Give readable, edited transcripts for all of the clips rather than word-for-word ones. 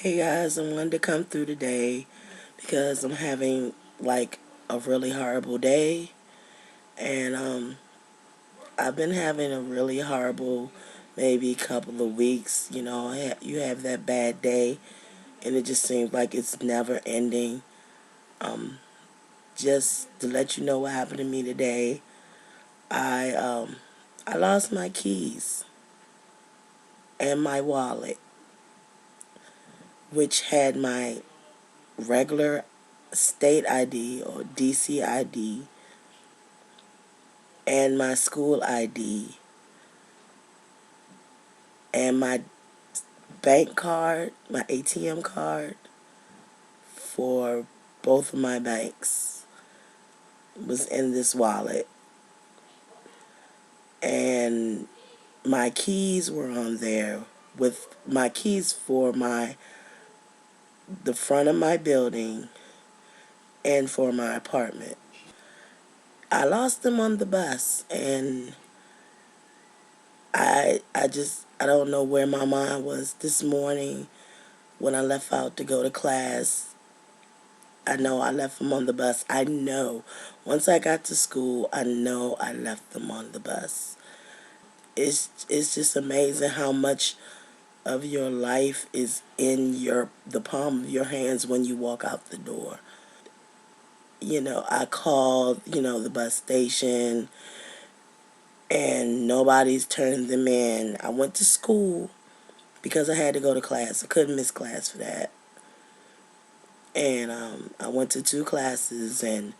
Hey guys, I wanted to come through today because I'm having like a really horrible day, and I've been having a really horrible maybe couple of weeks. You have that bad day, and it just seems like it's never ending. Um, just to let you know what happened to me today, I um I lost my keys and my wallet, which had my regular state ID or DC ID and my school ID and my bank card, my ATM card for both of my banks was in this wallet. And my keys were on there with my keys for the front of my building and for my apartment. I lost them on the bus, and I don't know where my mind was this morning when I left out to go to class. I know I left them on the bus. I know. Once I got to school, I know I left them on the bus. It's just amazing how much of your life is in the palm of your hands when you walk out the door. I called, the bus station, and nobody's turned them in. I went to school because I had to go to class. I couldn't miss class for that. And I went to two classes, and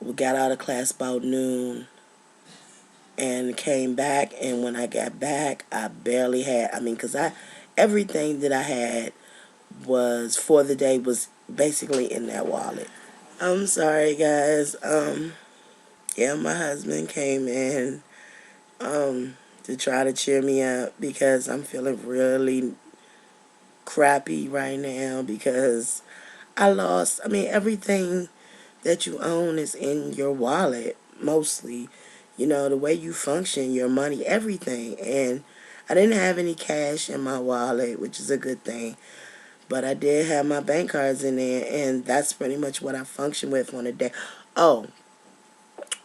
we got out of class about noon and came back. And when I got back, I barely had, because everything that I had was for the day was basically in that wallet. I'm sorry, guys. Yeah, my husband came in to try to cheer me up because I'm feeling really crappy right now because everything that you own is in your wallet, mostly. The way you function, your money, everything. And I didn't have any cash in my wallet, which is a good thing. But I did have my bank cards in there, and that's pretty much what I function with on a day. Oh,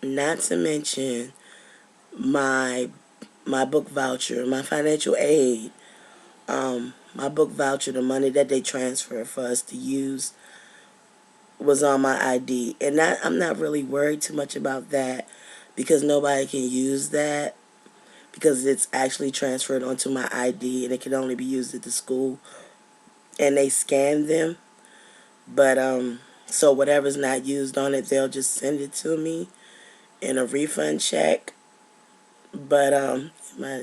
not to mention my book voucher, my financial aid, my book voucher, the money that they transfer for us to use was on my ID. And I'm not really worried too much about that because nobody can use that because it's actually transferred onto my ID and it can only be used at the school and they scan them. But so whatever's not used on it, they'll just send it to me in a refund check. But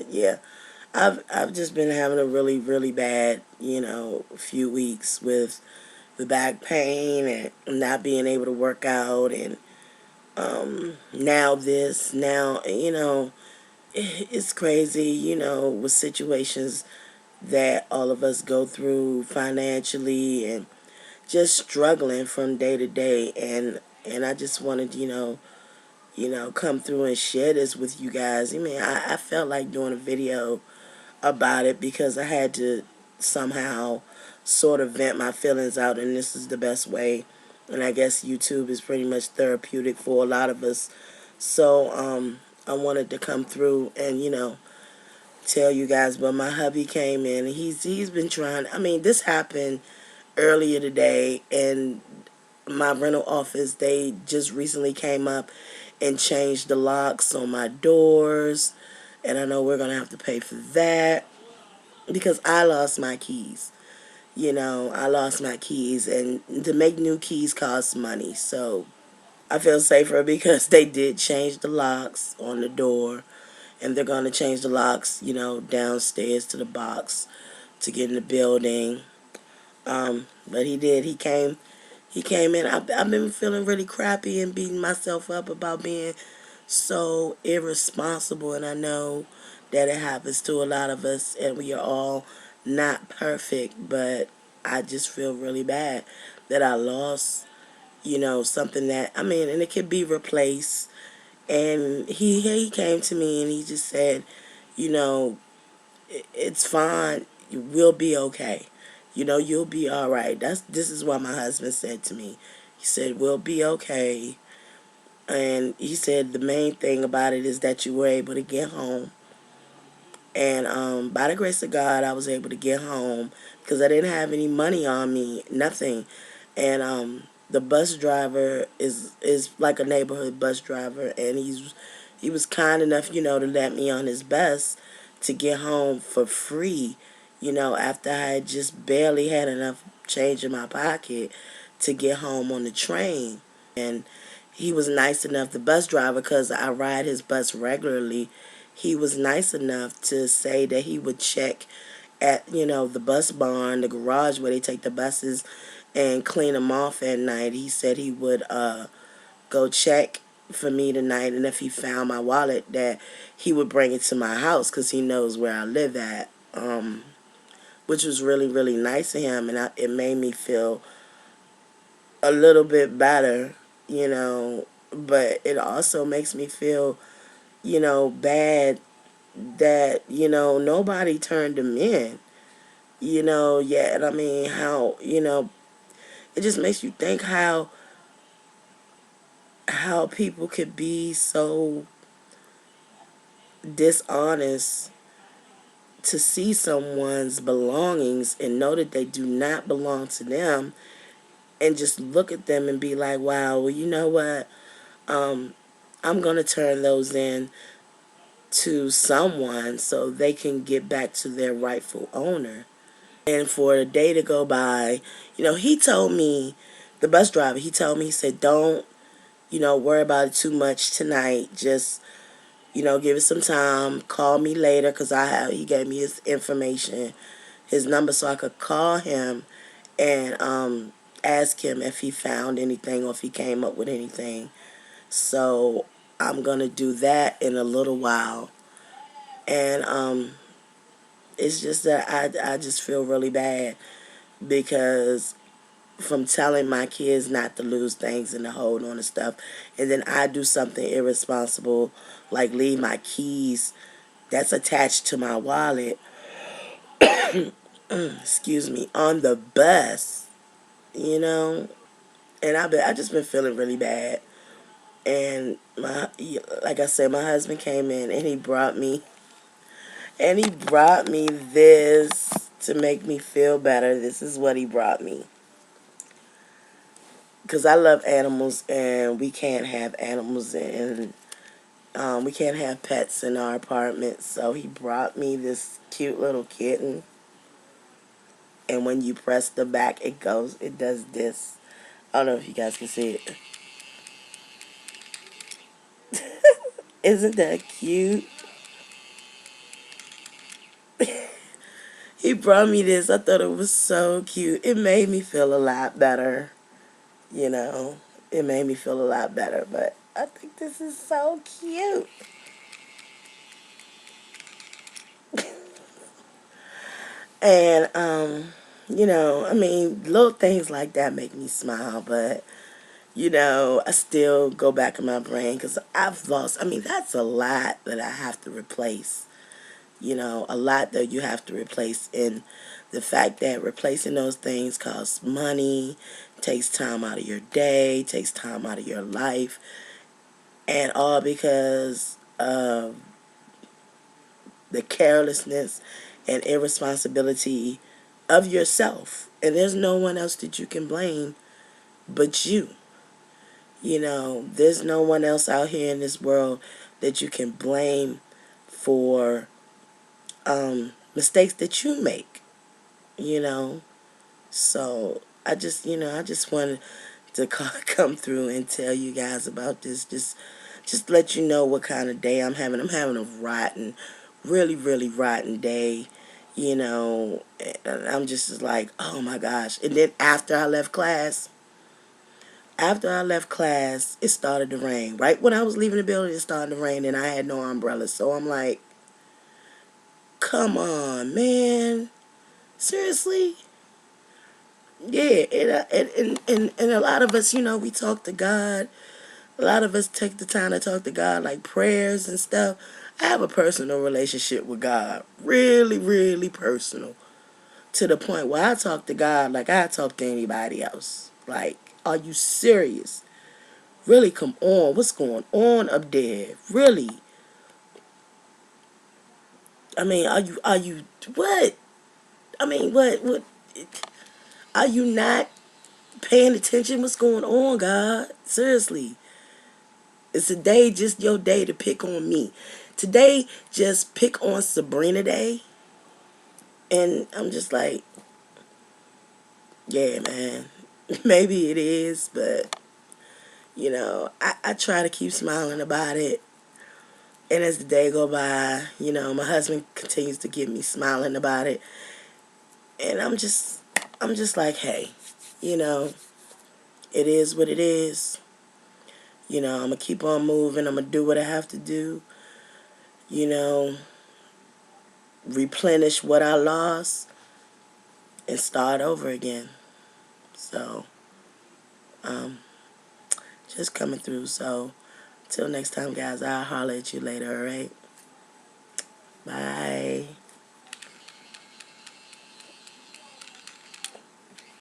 yeah, I've just been having a really really bad few weeks with the back pain and not being able to work out, and now it's crazy, with situations that all of us go through financially and just struggling from day to day, and I just wanted come through and share this with you guys. I felt like doing a video about it because I had to somehow sort of vent my feelings out, and this is the best way. And I guess YouTube is pretty much therapeutic for a lot of us. So I wanted to come through and tell you guys. But my hubby came in, and he's been trying. This happened earlier today, and my rental office, they just recently came up and changed the locks on my doors, and I know we're gonna have to pay for that because I lost my keys. I lost my keys, and to make new keys costs money. So I feel safer because they did change the locks on the door, and they're going to change the locks, downstairs to the box to get in the building. But he did. He came in. I've been feeling really crappy and beating myself up about being so irresponsible, and I know that it happens to a lot of us, and we are all not perfect, but I just feel really bad that I lost, something that, and it could be replaced. And he came to me and he just said, you know, it's fine, we'll be okay. You'll be all right. This is what my husband said to me. He said, we'll be okay. And he said the main thing about it is that you were able to get home. And by the grace of God, I was able to get home because I didn't have any money on me, nothing. And the bus driver is like a neighborhood bus driver, and he was kind enough, to let me on his bus to get home for free. After I had just barely had enough change in my pocket to get home on the train. And he was nice enough, the bus driver, because I ride his bus regularly. He was nice enough to say that he would check at, the bus barn, the garage where they take the buses and clean them off at night. He said he would go check for me tonight, and if he found my wallet, that he would bring it to my house because he knows where I live at, which was really, really nice of him, and it made me feel a little bit better, but it also makes me feel, bad that, nobody turned him in, yet. I mean, how, it just makes you think how people could be so dishonest to see someone's belongings and know that they do not belong to them, and just look at them and be like, wow, well, you know what? I'm going to turn those in to someone so they can get back to their rightful owner. And for a day to go by, he told me, the bus driver, he told me, he said, don't, worry about it too much tonight. Just, give it some time. Call me later because he gave me his information, his number, so I could call him and ask him if he found anything or if he came up with anything. So I'm going to do that in a little while. And it's just that I just feel really bad because from telling my kids not to lose things and to hold on to stuff, and then I do something irresponsible like leave my keys that's attached to my wallet, excuse me, on the bus, and I just been feeling really bad. And like I said, my husband came in and he brought me this to make me feel better. This is what he brought me. Because I love animals, and we can't have animals, and we can't have pets in our apartment. So he brought me this cute little kitten. And when you press the back, it does this. I don't know if you guys can see it. Isn't that cute? He brought me this. I thought it was so cute. It made me feel a lot better. You know, it made me feel a lot better. But I think this is so cute. And, I mean, little things like that make me smile. But, I still go back in my brain because I've lost, I mean, that's a lot that I have to replace. A lot that you have to replace. And the fact that replacing those things costs money, takes time out of your day, takes time out of your life, and all because of the carelessness and irresponsibility of yourself. And there's no one else that you can blame but you. There's no one else out here in this world that you can blame for mistakes that you make, you know. So I just wanted to come through and tell you guys about this. Just let you know what kind of day I'm having. I'm having a rotten, really, really rotten day. And I'm just like, oh my gosh. And then after I left class, it started to rain. Right when I was leaving the building, it started to rain, and I had no umbrella. So I'm like, come on, man. Seriously? Yeah, and a lot of us, we talk to God. A lot of us take the time to talk to God, like prayers and stuff. I have a personal relationship with God. Really, really personal. to the point where I talk to God like I talk to anybody else. Like, are you serious? Really, come on. What's going on up there? Really? I mean, are you, what? I mean, what, are you not paying attention? What's going on, God? Seriously. Is today just your day to pick on me? Today, just pick on Sabrina Day? And I'm just like, yeah, man. Maybe it is, but, I try to keep smiling about it. And as the day go by, my husband continues to get me smiling about it. And I'm just like, hey, you know, it is what it is. I'm going to keep on moving. I'm going to do what I have to do. You know, replenish what I lost and start over again. So, um, just coming through. So, till next time, guys, I'll holler at you later, all right? Bye.